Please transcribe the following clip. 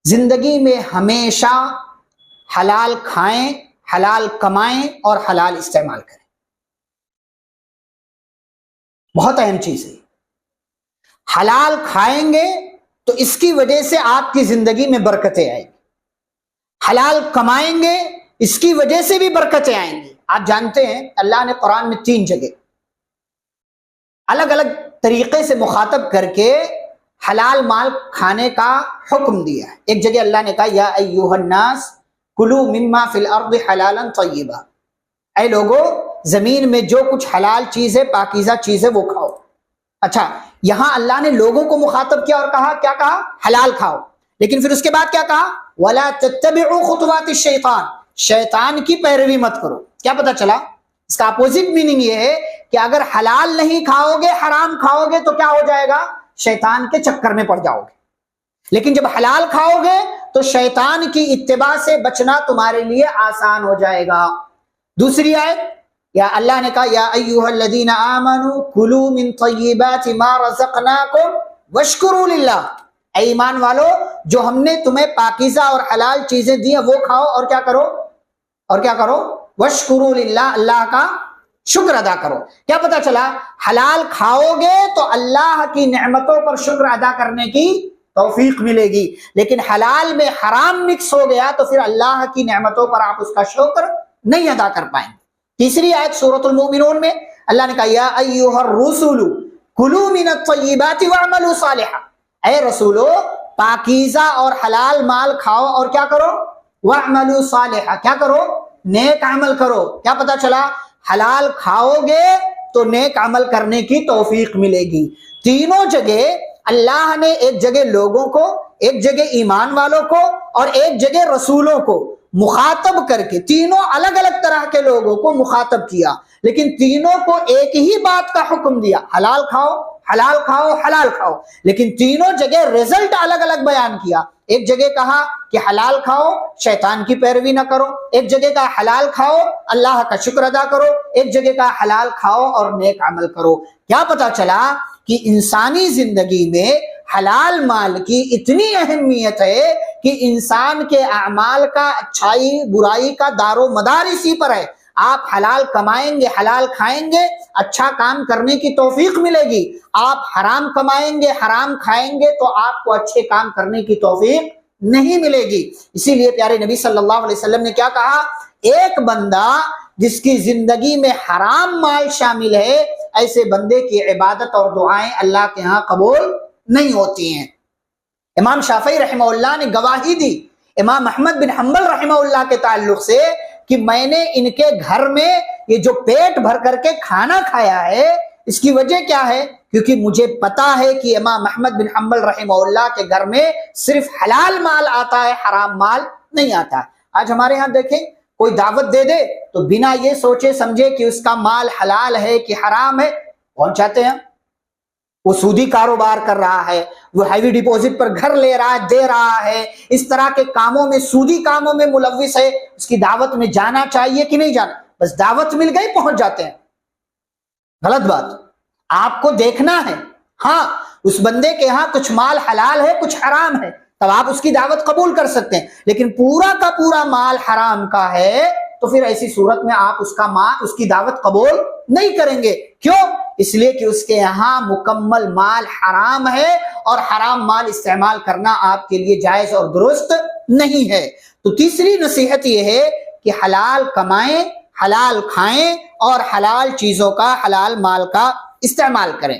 زندگی میں ہمیشہ حلال کھائیں، حلال کمائیں اور حلال استعمال کریں. بہت اہم چیز ہے. حلال کھائیں گے تو اس کی وجہ سے آپ کی زندگی میں برکتیں آئیں گی. حلال کمائیں گے اس کی وجہ سے بھی برکتیں آئیں گی. آپ جانتے ہیں اللہ نے قرآن میں 3 جگہ الگ الگ طریقے سے مخاطب کر کے حلال مال کھانے کا حکم دیا ہے. ایک جگہ اللہ نے کہا یا ایھا الناس کلوا مما فی الارض حلالا طیبا، اے لوگو زمین میں جو کچھ حلال چیز ہے، پاکیزہ چیز ہے، وہ کھاؤ. اچھا، یہاں اللہ نے لوگوں کو مخاطب کیا اور کہا، کیا کہا؟ حلال کھاؤ. لیکن پھر اس کے بعد کیا کہا؟ وَلَا تَتَّبِعُوا خُطُوَاتِ الشَّيْطَانِ، شیطان کی پیروی مت کرو. کیا پتا چلا؟ اس کا اپوزٹ میننگ یہ ہے کہ اگر حلال نہیں کھاؤ گے، حرام کھاؤ گے تو کیا ہو جائے گا؟ شیطان کے چکر میں پڑ جاؤ گے. لیکن جب حلال کھاؤ گے تو شیطان کی اتباع سے بچنا تمہارے لیے آسان ہو جائے گا. دوسری آیت یا اللہ نے کہا یا ایھا الذین آمنوا کلوا من طیبات ما رزقناکم واشکروا للہ، اے ایمان والو جو ہم نے تمہیں پاکیزہ اور حلال چیزیں دی ہیں وہ کھاؤ اور کیا کرو؟ اور کیا کرو؟ واشکروا للہ، اللہ کا شکر ادا کرو. کیا پتا چلا؟ حلال کھاؤ گے تو اللہ کی نعمتوں پر شکر ادا کرنے کی توفیق ملے گی. لیکن حلال میں حرام مکس ہو گیا تو پھر اللہ کی نعمتوں پر آپ اس کا شکر نہیں ادا کر پائیں گے. تیسری آیت سورۃ المؤمنون میں اللہ نے کہا یا ایھا الرسل کلوا من الطیبات واعملوا صالحا، اے رسولو پاکیزہ اور حلال مال کھاؤ اور کیا کرو؟ واعملوا صالحا، کیا کرو؟ نیک عمل کرو. کیا پتا چلا؟ حلال کھاؤ گے تو نیک عمل کرنے کی توفیق ملے گی. تینوں جگہ اللہ نے ایک جگہ لوگوں کو، ایک جگہ ایمان والوں کو اور ایک جگہ رسولوں کو مخاطب کر کے تینوں الگ الگ طرح کے لوگوں کو مخاطب کیا، لیکن تینوں کو ایک ہی بات کا حکم دیا، حلال کھاؤ، حلال کھاؤ، حلال کھاؤ. لیکن تینوں جگہ رزلٹ الگ الگ بیان کیا. ایک جگہ کہا کہ حلال کھاؤ، شیطان کی پیروی نہ کرو. ایک جگہ کہا حلال کھاؤ، اللہ کا شکر ادا کرو. ایک جگہ کہا حلال کھاؤ اور نیک عمل کرو. کیا پتا چلا کہ انسانی زندگی میں حلال مال کی اتنی اہمیت ہے کہ انسان کے اعمال کا، اچھائی برائی کا دار و مدار اسی پر ہے. آپ حلال کمائیں گے، حلال کھائیں گے، اچھا کام کرنے کی توفیق ملے گی. آپ حرام کمائیں گے، حرام کھائیں گے تو آپ کو اچھے کام کرنے کی توفیق نہیں ملے گی. اسی لیے پیارے نبی صلی اللہ علیہ وسلم نے کیا کہا؟ ایک بندہ جس کی زندگی میں حرام مال شامل ہے، ایسے بندے کی عبادت اور دعائیں اللہ کے ہاں قبول نہیں ہوتی ہیں. امام شافعی رحمہ اللہ نے گواہی دی امام احمد بن حنبل رحمہ اللہ کے تعلق سے کہ میں نے ان کے گھر میں یہ جو پیٹ بھر کر کے کھانا کھایا ہے، اس کی وجہ کیا ہے؟ کیونکہ مجھے پتا ہے کہ امام احمد بن حنبل رحمہ اللہ کے گھر میں صرف حلال مال آتا ہے، حرام مال نہیں آتا. آج ہمارے ہاں دیکھیں کوئی دعوت دے دے تو بنا یہ سوچے سمجھے کہ اس کا مال حلال ہے کہ حرام ہے پہنچ جاتے ہیں. وہ سودی کاروبار کر رہا ہے، وہ ہیوی ڈپوزٹ پر گھر لے رہا ہے، دے رہا ہے، اس طرح کے کاموں میں، سودی کاموں میں ملوث ہے. اس کی دعوت میں جانا چاہیے کہ نہیں جانا؟ بس دعوت مل گئی پہنچ جاتے ہیں. غلط بات. آپ کو دیکھنا ہے ہاں اس بندے کے ہاں کچھ مال حلال ہے، کچھ حرام ہے، تب آپ اس کی دعوت قبول کر سکتے ہیں. لیکن پورا کا پورا مال حرام کا ہے تو پھر ایسی صورت میں آپ اس کی دعوت قبول نہیں کریں گے. کیوں؟ اس لیے کہ اس کے یہاں مکمل مال حرام ہے اور حرام مال استعمال کرنا آپ کے لیے جائز اور درست نہیں ہے. تو تیسری نصیحت یہ ہے کہ حلال کمائیں، حلال کھائیں اور حلال چیزوں کا، حلال مال کا استعمال کریں.